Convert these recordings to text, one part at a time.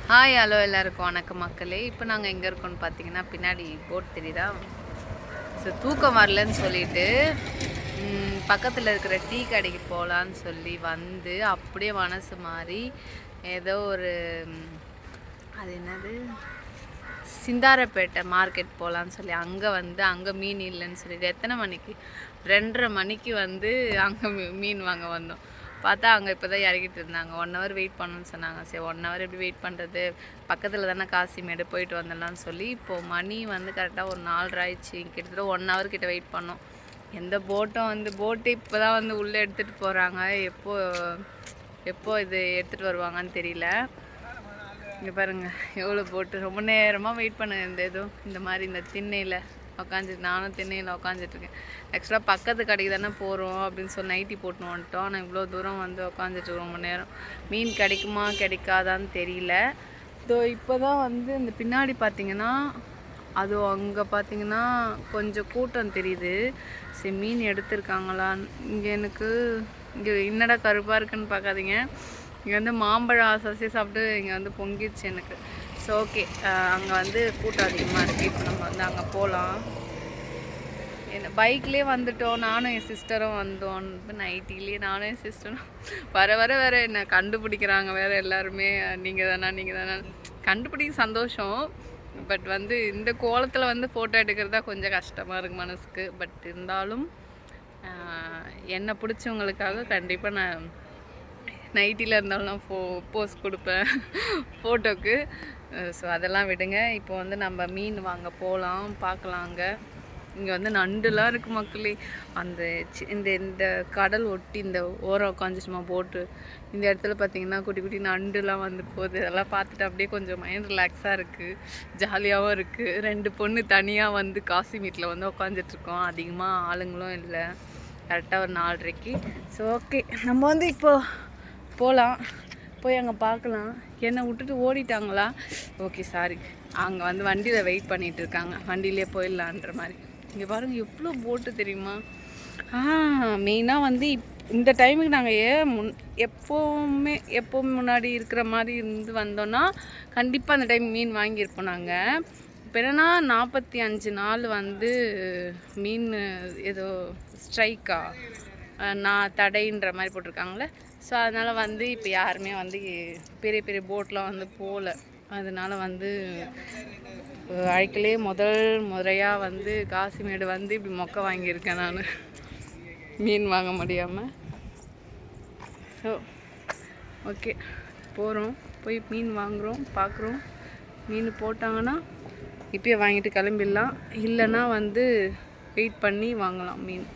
Hi hello எல்லாருக்கும் வணக்கம் மக்களே. இப்போ நாங்கள் எங்கே இருக்கோம்னு பார்த்தீங்கன்னா பின்னாடி போட் தெரியுதா. ஸோ தூக்கம் வரலன்னு சொல்லிட்டு பக்கத்தில் இருக்கிற டீ கடைக்கு போகலான்னு சொல்லி வந்து அப்படியே மனசு மாறி ஏதோ ஒரு அது என்னது சிந்தாரப்பேட்டை மார்க்கெட் போகலான்னு சொல்லி அங்கே மீன் இல்லைன்னு சொல்லிட்டு எத்தனை மணிக்கு 2:30 மணிக்கு வந்து அங்கே மீன் வாங்க வந்தோம். பார்த்தா அங்கே இப்போ தான் இறக்கிட்டு இருந்தாங்க. 1 ஹவர் வெயிட் பண்ணணும்னு சொன்னாங்க. சரி 1 ஹவர் எப்படி வெயிட் பண்ணுறது, பக்கத்தில் தானே காசிமேடு போயிட்டு வந்துடலாம்னு சொல்லி இப்போது மணி வந்து கரெக்டாக ஒரு 4:30 ஆயிடுச்சு. கிட்டத்தட்ட 1 ஹவர் கிட்ட வெயிட் பண்ணோம். எந்த போட்டும் வந்து போட்டு இப்போ தான் வந்து உள்ளே எடுத்துகிட்டு போகிறாங்க. எப்போ இது எடுத்துகிட்டு வருவாங்கன்னு தெரியல. இங்கே பாருங்கள் எவ்வளோ போட்டு ரொம்ப நேரமாக வெயிட் பண்ண இந்த மாதிரி இந்த திண்ணையில் உக்காந்துட்டு நானும் திண்ணையில் உக்காந்துட்ருக்கேன். ஆக்சுவலாக பக்கத்து கடைக்கு தானே போகிறோம் அப்படின்னு சொல்லி நைட்டி போட்டுன்னு வந்துட்டோம். ஆனால் இவ்வளோ தூரம் வந்து உக்காந்துட்டு ரொம்ப நேரம் மீன் கிடைக்குமா கிடைக்காதான்னு தெரியல. இப்போ தான் வந்து இந்த பின்னாடி பார்த்தீங்கன்னா அங்கே பார்த்தீங்கன்னா கொஞ்சம் கூட்டம் தெரியுது. சரி மீன் எடுத்துருக்காங்களான்னு. இங்கே என்னடா கருப்பாக இருக்குன்னு பார்க்காதீங்க. இங்கே வந்து மாம்பழம் ஆசை சாப்பிட்டு இங்கே வந்து பொங்கிடுச்சு எனக்கு. ஸோ ஓகே, அங்கே வந்து கூட்டம் அதிகமாக இருக்குது. இப்போ நம்ம வந்து அங்கே போகலாம். என்ன பைக்லேயே வந்துட்டோம். நானும் என் சிஸ்டரும் வந்தோம். இப்போ நைட்டிலேயே நானும் என் சிஸ்டரும் வர வேறு என்ன கண்டுபிடிக்கிறாங்க வேறு எல்லாருமே. நீங்கள் தானே கண்டுபிடிக்க சந்தோஷம். பட் வந்து இந்த கோலத்தில் வந்து ஃபோட்டோ எடுக்கிறதா கொஞ்சம் கஷ்டமாக இருக்குது மனசுக்கு. பட் இருந்தாலும் என்னை பிடிச்சவங்களுக்காக கண்டிப்பாக நான் நைட்டியில் இருந்தாலும் நான் போஸ்ட் கொடுப்பேன் ஃபோட்டோக்கு. ஸோ அதெல்லாம் விடுங்க. இப்போ வந்து நம்ம மீன் வாங்க போகலாம், பார்க்கலாங்க. இங்கே வந்து நண்டுலாம் இருக்குது மக்களே. இந்த கடல் ஒட்டி இந்த ஓரம் உட்காந்து சும்மா போட்டு இந்த இடத்துல பார்த்திங்கன்னா குட்டி குட்டி நண்டுலாம் வந்து போகுது. அதெல்லாம் பார்த்துட்டு அப்படியே கொஞ்சம் மைண்ட் ரிலாக்ஸாக இருக்குது, ஜாலியாகவும் இருக்குது. 2 பொண்ணு தனியாக வந்து காசிமீட்டில் வந்து உட்காந்துட்ருக்கோம். அதிகமாக ஆளுங்களும் இல்லை. கரெக்டாக ஒரு 4:30க்கு. ஸோ ஓகே, நம்ம வந்து இப்போது போகலாம், போய் அங்கே பார்க்கலாம். என்னை விட்டுட்டு ஓடிட்டாங்களா? Okay sorry. அங்கே வந்து வண்டியில் வெயிட் பண்ணிகிட்டு இருக்காங்க. வண்டியிலே போயிடலான்ற மாதிரி. இங்கே பாருங்கள் எவ்வளோ போட்டு தெரியுமா. மெயினாக வந்து இந்த டைமுக்கு நாங்கள் எப்போ முன்னாடி இருக்கிற மாதிரி இருந்து வந்தோன்னா கண்டிப்பாக அந்த டைம் மீன் வாங்கியிருப்போம் நாங்கள். இப்போ என்னென்னா 45 நாள் வந்து மீன் ஏதோ ஸ்ட்ரைக்கா நான் தடைன்ற மாதிரி போட்டிருக்காங்களே. ஸோ அதனால் வந்து இப்போ யாருமே வந்து பெரிய பெரிய போட்லாம் வந்து போகல. அதனால் வந்து வாழ்க்கையிலே முதல் முறையாக வந்து காசிமேடு வந்து இப்படி மொக்கை வாங்கியிருக்கேன் நான், மீன் வாங்க முடியாமல். ஸோ ஓகே, போகிறோம், போய் மீன் வாங்குகிறோம், பார்க்குறோம். மீன் போட்டாங்கன்னா இப்போயே வாங்கிட்டு கிளம்பிடலாம். இல்லைன்னா வந்து வெயிட் பண்ணி வாங்கலாம் மீன்.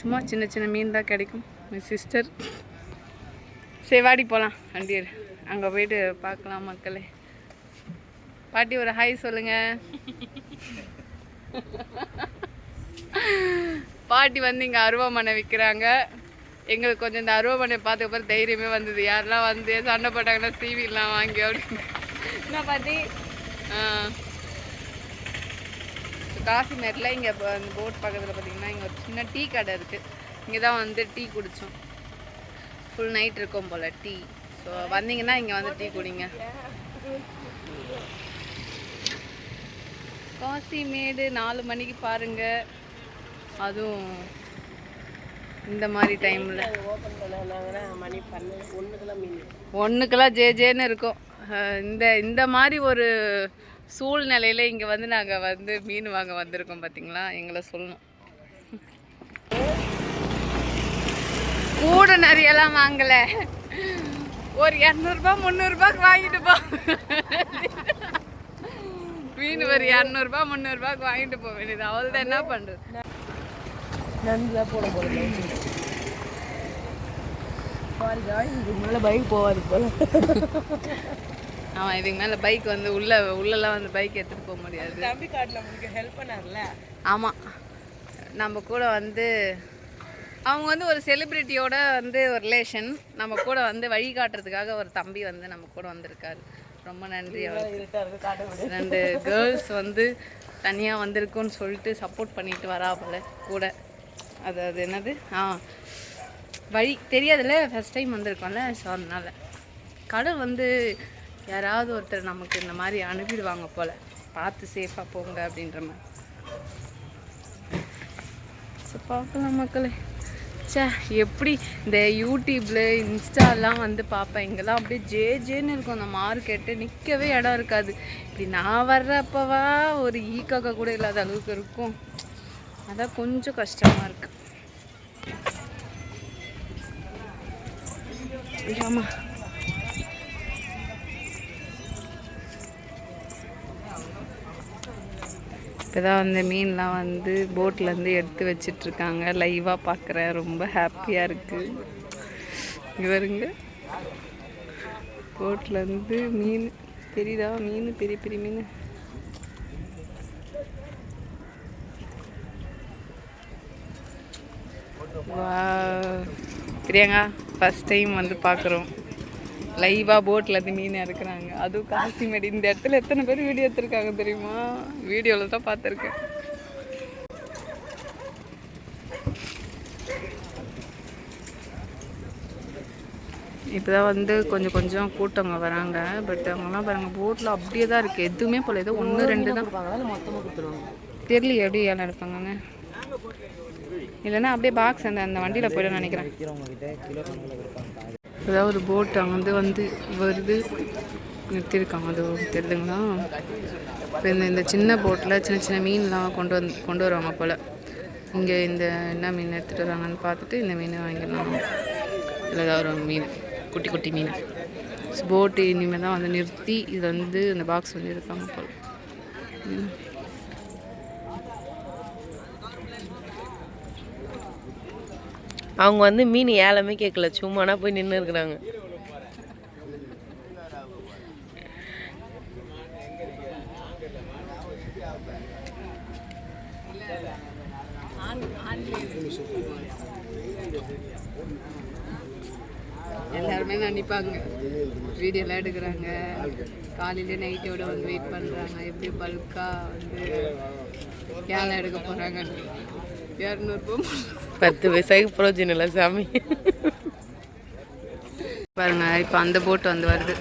சும்மா சின்ன சின்ன மீன் தான் கிடைக்கும். என் சிஸ்டர் சரி வாடி போகலாம், வண்டியர் அங்கே போயிட்டு பார்க்கலாம் மக்களே. பாட்டி ஒரு ஹாய் சொல்லுங்கள். பாட்டி வந்து இங்கே அருவாமனை விற்கிறாங்க. எங்களுக்கு கொஞ்சம் இந்த அருவாமனை பார்த்துக்கப்புறம் தைரியமே வந்தது. யாரெல்லாம் வந்து சண்டை போட்டாங்கன்னா சீவிலாம் வாங்கி அப்படின்னு. என்ன பாட்டி? காசிமேட்டில் இங்கே அந்த போட் பக்கத்தில் பார்த்தீங்கன்னா இங்கே ஒரு சின்ன டீ கடை இருக்குது. இங்கே தான் வந்து டீ குடித்தோம். ஃபுல் நைட் இருக்கும் போல் டீ. ஸோ வந்தீங்கன்னா இங்கே வந்து டீ குடிங்க. காசிமேடு 4 மணிக்கு பாருங்கள். அதுவும் இந்த மாதிரி டைமில் 1க்கெல்லாம் ஜேன்னு இருக்கும். இந்த மாதிரி ஒரு சூழ்நிலையில் இங்கே வந்து நாங்கள் வந்து மீன் வாங்க வந்திருக்கோம். பார்த்தீங்களா, எங்களை சொல்லணும். கூட நிறையெல்லாம் வாங்கலை. ஒரு 200 300 வாங்கிட்டு போ. மீன் ஒரு 200 300 வாங்கிட்டு போக வேண்டியது. அவள் தான் என்ன பண்ணுறது. இதுக்கு மேலே பைக் போகாது போல. ஆமாம், இதுக்கு மேலே பைக் வந்து உள்ளெல்லாம் வந்து பைக் எடுத்துகிட்டு போக முடியாது. தம்பி காட்டில் உங்களுக்கு ஹெல்ப் பண்ணார்ல. ஆமாம், நம்ம கூட வந்து அவங்க வந்து ஒரு செலிப்ரிட்டியோட வந்து ஒரு ரிலேஷன். நம்ம கூட வந்து வழி காட்டுறதுக்காக ஒரு தம்பி வந்து நம்ம கூட வந்திருக்காரு. ரொம்ப நன்றி. அவருக்கு 2 கேர்ள்ஸ் வந்து தனியாக வந்திருக்குன்னு சொல்லிட்டு சப்போர்ட் பண்ணிட்டு வரா போல கூட. அது என்னது வழி தெரியாதுல்ல, ஃபஸ்ட் டைம் வந்திருக்கோம்ல. ஸோ அதனால் கடல் வந்து யாராவது ஒருத்தர் நமக்கு இந்த மாதிரி அனுப்பிடுவாங்க போல், பார்த்து சேஃபாக போங்க அப்படின்ற மாதிரி. ஸோ பார்க்கலாம் மக்களே. சே, எப்படி இந்த யூடியூப்பில் இன்ஸ்டாலாம் வந்து பார்ப்பேன், இங்கெல்லாம் அப்படியே ஜேன்னு இருக்கும் அந்த மார்க்கெட்டு, நிற்கவே இடம் இருக்காது. இப்படி நான் வர்றப்பவா ஒரு ஈக்காக்கா கூட இல்லாத அளவுக்கு இருக்கும். அதான் கொஞ்சம் கஷ்டமாக இருக்குது. ஆமாம், இப்போ தான் அந்த மீன்லாம் வந்து போட்லேருந்து எடுத்து வச்சிட்ருக்காங்க. லைவாக பார்க்குறேன், ரொம்ப ஹாப்பியாக இருக்குது. இவருங்க போட்லேருந்து மீன் தெரியுதா, மீன் பெரிய பெரிய மீன். வா பிரியாங்கா, ஃபஸ்ட் டைம் வந்து பார்க்குறோம் லைவாக போட்டில் இருந்து மீன் இறக்குறாங்க. அதுவும் காசிமேடு. இந்த இடத்துல எத்தனை பேர் வீடியோ எடுத்துருக்காங்க தெரியுமா? வீடியோவில் தான் பார்த்துருக்கேன். இப்போ தான் வந்து கொஞ்சம் கொஞ்சம் கூட்டவங்க வராங்க. பட் அவங்கலாம் பாருங்கள், போட்டில் அப்படியே தான் இருக்குது, எதுவுமே போல. ஏதோ 1 2 தான் தெரியல எப்படி ஏலம் எடுப்பாங்கன்னு. இல்லைன்னா அப்படியே பாக்ஸ் அந்த வண்டியில் போய்டும் நினைக்கிறேன். ஏதாவது ஒரு போட் அங்கே வந்து வருது, நிறுத்தியிருக்காங்க. அது தெரியுதுங்களா? இப்போ இந்த சின்ன போட்டில் சின்ன சின்ன மீன்லாம் கொண்டு வருவாங்க போல். இங்கே இந்த என்ன மீன் எடுத்துகிட்டு வராங்கன்னு பார்த்துட்டு இந்த மீன் வாங்கிடலாம். இல்லை ஏதாவது ஒரு மீன், குட்டி குட்டி மீன். போட்டு இனிமேல் தான் வந்து நிறுத்தி இது வந்து இந்த பாக்ஸ் வந்து இருக்காங்க போல். அவங்க வந்து மீன் ஏலமே கேட்கல, சும்மானா போய் நின்று இருக்கிறாங்க. எல்லாருமே நினைப்பாங்க வீடியோலாம் எடுக்கிறாங்க, காலையில நைட்டோட வந்து வெயிட் பண்ணுறாங்க, எப்படி பல்காக வந்து ஏலம் எடுக்க போகிறாங்க. 200 10 பைசாய்க்கு புரோஜனம் இல்லை சாமி. பாருங்க, இப்போ அந்த போட்டு வந்து வருது,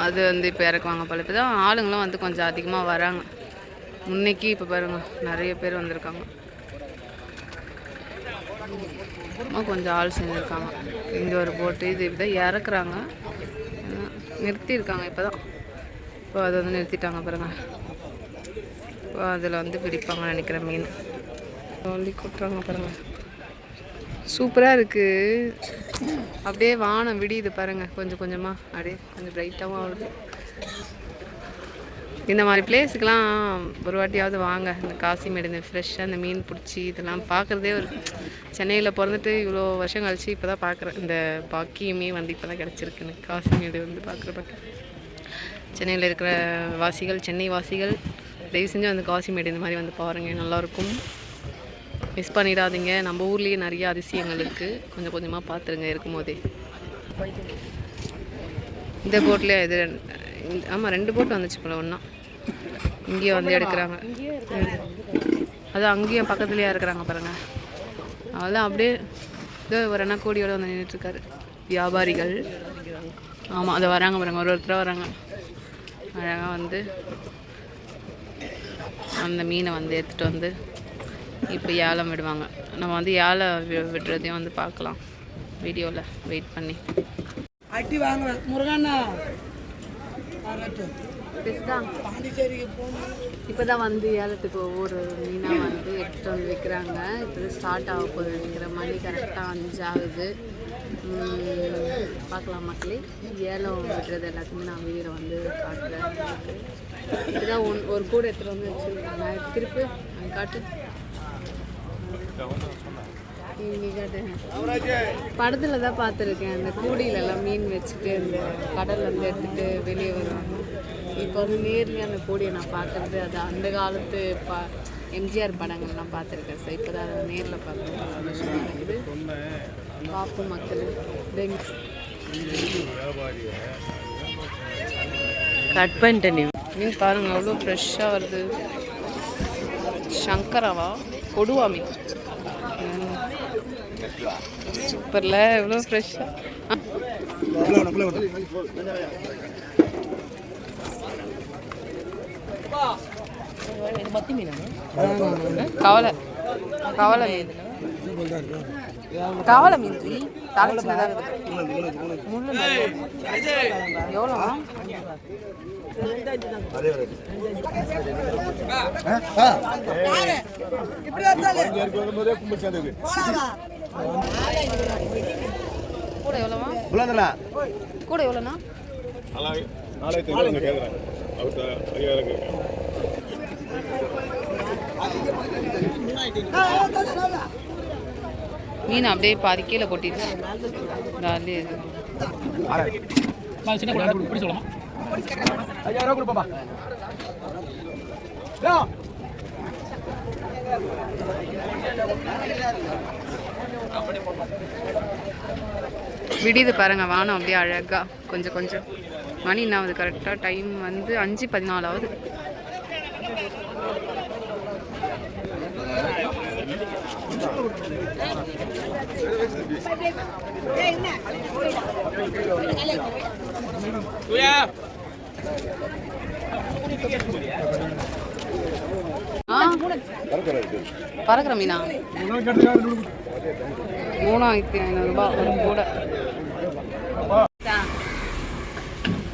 அது வந்து இப்போ இறக்குவாங்க போல. இப்போ தான் ஆளுங்களும் வந்து கொஞ்சம் அதிகமாக வராங்க. முன்னைக்கு இப்போ பாருங்க நிறைய பேர் வந்திருக்காங்க. கொஞ்சம் ஆள் சேர்ந்துருக்காங்க. இங்கே ஒரு போட்டு இது இப்போ தான் இறக்குறாங்க, நிறுத்தியிருக்காங்க. இப்போ அதை வந்து நிறுத்திட்டாங்க பாருங்க. இப்போ அதில் வந்து பிடிப்பாங்கன்னு நினைக்கிறேன் மீன். சொல்லி கொட்டுறாங்க பாருங்கள், சூப்பராக இருக்குது. அப்படியே வானம் விடியுது பாருங்கள், கொஞ்சம் கொஞ்சமாக அப்படியே கொஞ்சம் பிரைட்டாகவும் ஆகுது. இந்த மாதிரி பிளேஸுக்கெலாம் ஒரு வாட்டியாவது வாங்க. இந்த காசிமேடு இந்த ஃப்ரெஷ்ஷாக இந்த மீன் பிடிச்சி இதெல்லாம் பார்க்குறதே ஒரு, சென்னையில் பிறந்துட்டு இவ்வளோ வருஷம் கழிச்சு இப்போ தான் பார்க்குறேன். இந்த பாக்கியமே வந்து இப்போ தான் கிடச்சிருக்கு எனக்கு. காசிமேடு வந்து பார்க்குற சென்னையில் இருக்கிற வாசிகள், சென்னை வாசிகள் தயவு செஞ்சு வந்து காசிமேடு இந்த மாதிரி வந்து பாருங்கள், நல்லாயிருக்கும். மிஸ் பண்ணிடாதீங்க. நம்ம ஊர்லேயே நிறைய அதிசயங்கள் இருக்குது, கொஞ்சம் கொஞ்சமாக பார்த்துருங்க இருக்கும் போதே. இந்த போட்லேயே இது ஆமாம் 2 போட்டு வந்துச்சு போல. ஒன்றா இங்கேயும் வந்து எடுக்கிறாங்க, அது அங்கேயும் பக்கத்துலேயே இருக்கிறாங்க பாருங்கள். அதெல்லாம் அப்படியே இதோ ஒரு அண்ணா கோடியோடு வந்து நின்றுட்டுருக்காரு. வியாபாரிகள் ஆமாம், அதை வராங்க பாருங்கள், ஒருத்தராக வராங்க. அழகாக வந்து அந்த மீனை வந்து எடுத்துகிட்டு வந்து இப்போ ஏலம் விடுவாங்க. நம்ம வந்து ஏலம் விடுறதையும் வந்து பார்க்கலாம் வீடியோவில், வெயிட் பண்ணி. அட்டி வாங்க முருகண்ணா. இப்போ தான் வந்து ஏலத்துக்கு ஒவ்வொரு மீனாக வந்து எடுத்துகிட்டு வந்து விற்கிறாங்க. இப்போ ஸ்டார்ட் ஆக போகுது நினைக்கிற மணி கரெக்டாக 5 ஆகுது. பார்க்கலாம் மக்களே, ஏலம் விடுறது எல்லாத்தையுமே நான் வீடியோவில் வந்து காட்டுறேன். இதுதான் ஒரு கூட எடுத்துகிட்டு வந்து வச்சுருக்காங்க. திருப்பி காட்டு படத்தில் தான் பார்த்துருக்கேன். அந்த கூடியிலலாம் மீன் வச்சுட்டு இந்த கடல்லேருந்து எடுத்துகிட்டு வெளியே வருவாங்க. இப்போ வந்து நேர்லேயே அந்த கூடியை நான் பார்க்குறது, அது அந்த காலத்து எம்ஜிஆர் படங்கள்லாம் பார்த்துருக்கேன். ஸோ இப்போ தான் அதை நேரில் பார்க்குறது சந்தோஷமாக இருக்குது. பார்ப்போம் மக்கள். கட் பண்ணிட்டேன் மீன் பாருங்கள், அவ்வளோ ஃப்ரெஷ்ஷாக வருது. சங்கராவா, கொடுவா மீன் சூப்பரில் எவ்வளோ ஃப்ரெஷ்ஷாக. இது மத்தி மீனா? கவலை கவலை மீன் கவலை மீன் முள்ளு எவ்வளோ கூட எவ்வளோவா கூட எவ்வளோண்ணா மீன் அப்படியே பாதி கீழே கொட்டிடுச்சு ஜாலியாக விடியுது பாருங்க வானம் அப்படியே அழகா கொஞ்சம் கொஞ்சம் மணி என்ன ஆகுது கரெக்டாக டைம் வந்து 5:14 ஆகுது. பறக்கிற மீனா 3500 ஒரு கூட.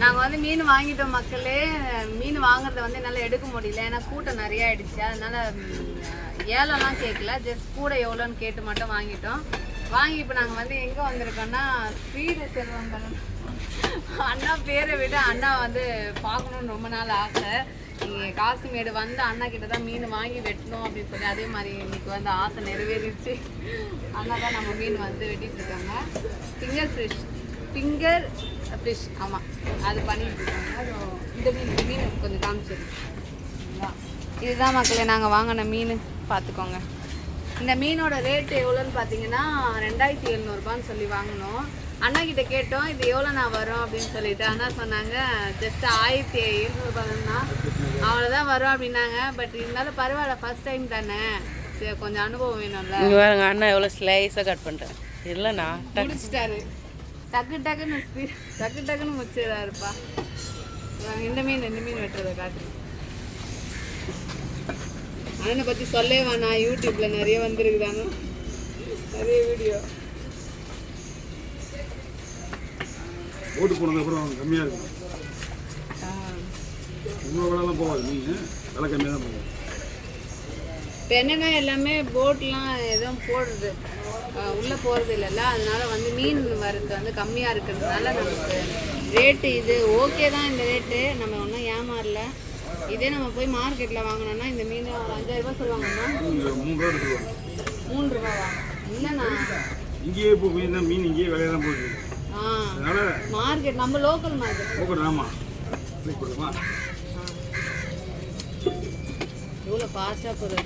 நாங்கள் வந்து மீன் வாங்கிட்டோம் மக்களே. மீன் வாங்குறத வந்து என்னால் எடுக்க முடியல, ஏன்னா கூட்டம் நிறைய ஆயிடுச்சு. அதனால ஏலம்லாம் கேட்கல, ஜஸ்ட் கூட எவ்வளோன்னு கேட்டு மட்டும் வாங்கிட்டோம். வாங்கி இப்போ நாங்கள் வந்து எங்கே வந்திருக்கோன்னா ஸ்பீடு செல்வங்கள் அண்ணா பேரை விட அண்ணா வந்து பார்க்கணுன்னு ரொம்ப நாள் ஆசை. இங்கே காசிமேடு வந்து அண்ணா கிட்ட தான் மீன் வாங்கி வெட்டணும் அப்படின்னு சொல்லி, அதே மாதிரி இன்னைக்கு வந்து ஆசை நிறைவேறிடுச்சு. அண்ணா தான் நம்ம மீன் வந்து வெட்டிட்டு இருக்காங்க. ஃபிங்கர் ஃபிஷ் ஆமாம், அது பண்ணிட்டு இருக்காங்க. இந்த மீன் கொஞ்சம் காமிச்சிருக்கோம். இதுதான் மக்களே நாங்கள் வாங்கின மீன், பார்த்துக்கோங்க. இந்த மீனோட ரேட்டு எவ்வளோன்னு பார்த்தீங்கன்னா 2700 சொல்லி வாங்கினோம். அண்ணா கிட்ட கேட்டோம் இது எவ்வளோ நான் வரும் அப்படின்னு சொல்லிட்டு. அண்ணா சொன்னாங்க ஜஸ்ட் 1700 தான், அவ்வளோதான் வரும் அப்படின்னாங்க. பட் இருந்தாலும் பரவாயில்ல, ஃபர்ஸ்ட் டைம் தானே, சரி கொஞ்சம் அனுபவம் வேணும்ல. இங்கே பாருங்க அண்ணா எவ்வளோ ஸ்லைஸாக கட் பண்ணிட்டேன். இல்லைண்ணா முடிச்சிட்டாரு, டக்கு டக்குன்னு டக்கு டக்குன்னு முடிச்சிடாருப்பா. இந்த மீன் வெட்டுறதை காட்டு. அண்ணனை பற்றி சொல்லவே வேணாம், யூடியூப்ல நிறைய வந்துருக்குதாங்க நிறைய வீடியோ. ஓட்டு போனது அப்புறம் கம்மியாக இருக்கும், உங்களோட விலைலாம் போகாது, மீன் விலை கம்மியாக தான் போகும். இப்போ என்னென்னா எல்லாமே போட்லாம் எதுவும் போடுறது உள்ளே போகிறது இல்லைல்ல, அதனால வந்து மீன் வரது வந்து கம்மியாக இருக்கிறதுனால நமக்கு ரேட்டு இது ஓகே தான். இந்த ரேட்டு நம்ம ஒன்றும் ஏமாறல. இதே நம்ம போய் மார்க்கெட்டில் வாங்கினோம்னா இந்த மீன் 5000 சொல்லுவாங்கண்ணா, 3 ரூபா 3 ரூபாவா? இல்லைண்ணா இங்கேயே இப்போ மீன் தான், மீன் இங்கேயே விலையை தான் போகுது. அதனால மார்க்கெட் நம்ம லோக்கல் மார்க்கெட். ஆமாம், கொடுக்குமா எவ்வளோ ஃபாஸ்ட்டாக போகுது.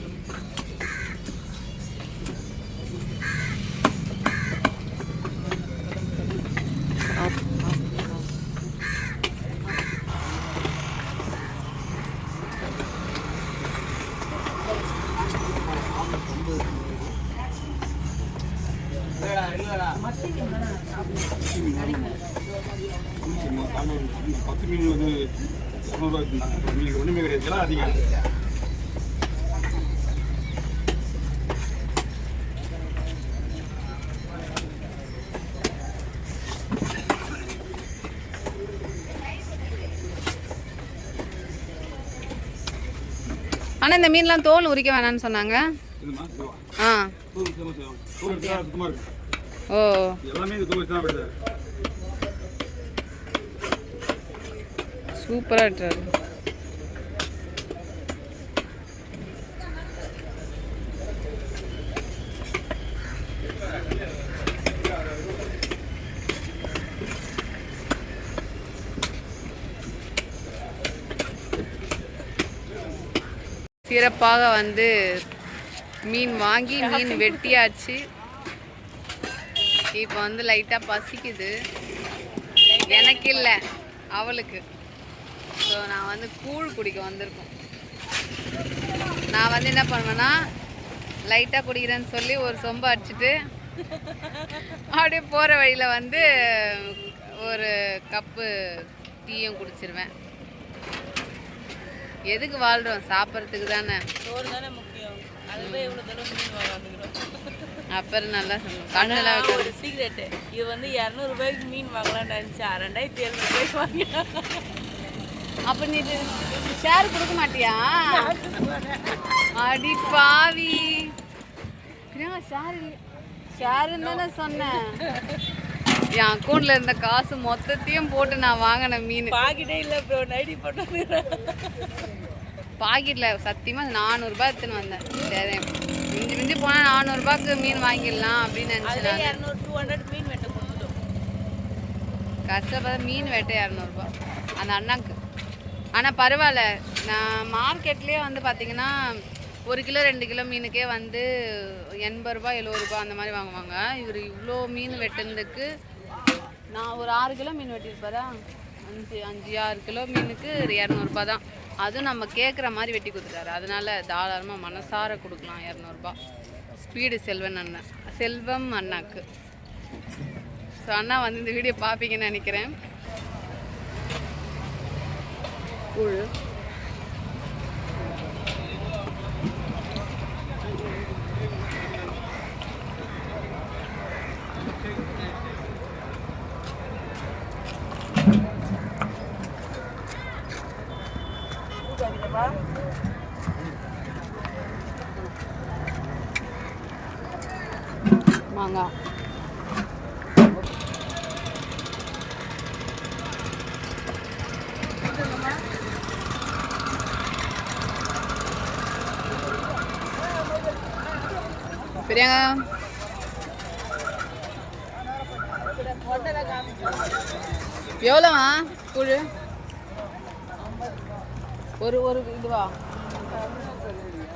பத்து மீன் வந்து 200 இருந்தாங்க, மீன் ஒன்றுமே கிடையாது, அதிகம். ஆனால் இந்த மீன்லாம் தோல் உரிக்க வேணாம்னு சொன்னாங்க. ஆ ஓ சூப்பராக இட்டுறாரு. சிறப்பாக வந்து மீன் வாங்கி மீன் வெட்டியாச்சு. இப்போ வந்து லைட்டாக பசிக்குது, எனக்கு இல்லை அவளுக்கு. ஸோ நான் வந்து கூழ் குடிக்க வந்திருக்கோம். நான் வந்து என்ன பண்ணுவேன்னா லைட்டாக குடிக்கிறேன்னு சொல்லி ஒரு சொம்பு அடிச்சுட்டு அப்படியே போகிற வழியில் வந்து ஒரு கப்பு டீயும் குடிச்சிருவேன். எதுக்கு வாழ்கிறோம்? சாப்பிட்றதுக்கு தானே. சோறு தானே முக்கியம். அதுவே இவ்வளோ தூரம் மீன் வாங்க வந்துக்கிறோம். அப்புறம் நல்லா கண்ணில் ஒரு சீக்ரெட்டு, இது வந்து 200 ரூபாய்க்கு மீன் வாங்கலாம்னு நினச்சா 2700 ரூபாய்க்கு வாங்கினா. அப்போ நீ ஷேர் கொடுக்க மாட்டியா? அடி பாவி, ஷேருன்னு தானே சொன்னேன். என் அக்கௌண்ட்ல இருந்த காசு மொத்தத்தையும் போட்டு நான் வாங்கின மீன். பாக்கெட்டே இல்லை ப்ரோ, நைட்டி போட்டு பாக்கெட்டில் சத்தியமாக 400 ரூபாய் எடுத்துன்னு வந்தேன். சரி மிஞ்சி மிஞ்சி போனால் 400 ரூபாய்க்கு மீன் வாங்கிடலாம் அப்படின்னு நினச்சேன். 200-200 மீன் வெட்ட கொடுத்துட்டோம். கஷ்டப்பட மீன் வெட்ட 200 ரூபாய் அந்த அண்ணாக்கு. ஆனால் பரவாயில்ல, நான் மார்க்கெட்லேயே வந்து பார்த்தீங்கன்னா 1 கிலோ 2 கிலோ மீனுக்கே வந்து 80 ரூபாய் 70 ரூபாய் அந்த மாதிரி வாங்குவாங்க. இவர் இவ்வளோ மீன் வெட்டுனதுக்கு நான் ஒரு 6 கிலோ மீன் வெட்டியிருப்பாரா, 5-6 கிலோ மீனுக்கு 200 ரூபாய் தான். அதுவும் நம்ம கேட்குற மாதிரி வெட்டி கொடுத்துட்டாரு. அதனால தாராளமாக மனசார கொடுக்கலாம் 200 ரூபாய். ஸ்பீடு செல்வம் அண்ணாக்கு. ஸோ அண்ணா வந்து இந்த வீடியோ பார்ப்பீங்கன்னு நினைக்கிறேன். கூழ் மாங்காய் பிரியாங்க. எவ்வளோவா கூழ்? ஒரு இதுவா?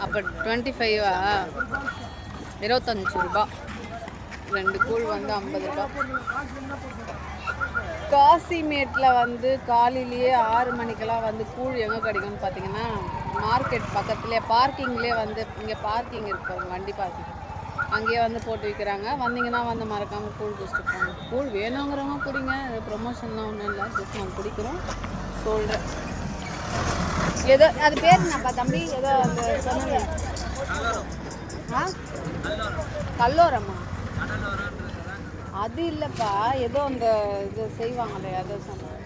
அப்போ 25வா? 25 ரூபா. 2 கூழ் வந்து 50 ரூபா. காசிமேட்டில் வந்து காலையிலேயே 6 மணிக்கெல்லாம் வந்து கூழ் எங்கே கிடைக்கும்னு பார்த்தீங்கன்னா, மார்க்கெட் பக்கத்துலேயே பார்க்கிங்லேயே வந்து இங்கே பார்க்கிங் இருக்குது, வண்டி பார்க்கிங், அங்கேயே வந்து போட்டு விற்கிறாங்க. வந்தீங்கன்னா வந்து மறக்காமல் கூழ் குடிச்சிட்டு போங்க. கூழ் வேணுங்கிறவங்க குடிங்க, ப்ரொமோஷன்லாம் ஒன்றும் இல்லை, ஜஸ்ட் நாங்கள் குடிக்கிறோம் சொல்கிறேன். ஏதோ அது பேர் என்னப்பா தம்பி? ஏதோ அந்த சொன்னது கல்லோரம்மா? அது இல்லைப்பா, ஏதோ அந்த இது செய்வாங்களே, ஏதோ சொன்னேன்.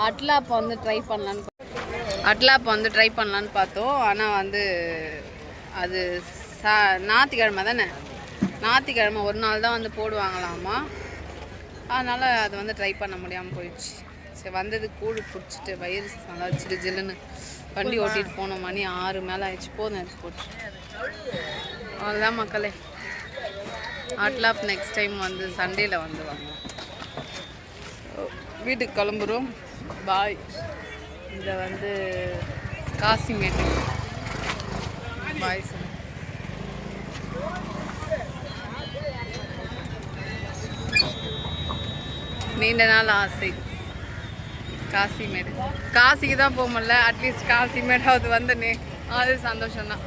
அட்லாப்பா வந்து ட்ரை பண்ணலான்னு பார்த்தோம். ஆனால் வந்து அது ஞாயிற்றுக்கிழமை தானே, ஞாயிற்றுக்கிழமை ஒரு நாள் தான் வந்து போடுவாங்களாமா. அதனால் அது வந்து ட்ரை பண்ண முடியாமல் போயிடுச்சு. சரி வந்தது கூழ் குடிச்சிட்டு வயிறு நல்லா வச்சுட்டு ஜில்லுன்னு வண்டி ஓட்டிகிட்டு போனோம். மணி 6 மேலே ஆயிடுச்சு. போதும் எடுத்து போச்சு. அவ்வளோதான் மக்களே. அட்லாப் நெக்ஸ்ட் டைம் வந்து சண்டேல வந்து வாங்க. வீட்டுக்கு கிளம்புறோம். பாய். இதை வந்து காசிமேட்டு பாய் சார். நீண்ட நாள் ஆசை காசிமேடு. காசிக்கு தான் போக முடியல, அட்லீஸ்ட் காசிமேடாவது வந்தனே, அது சந்தோஷம்தான்.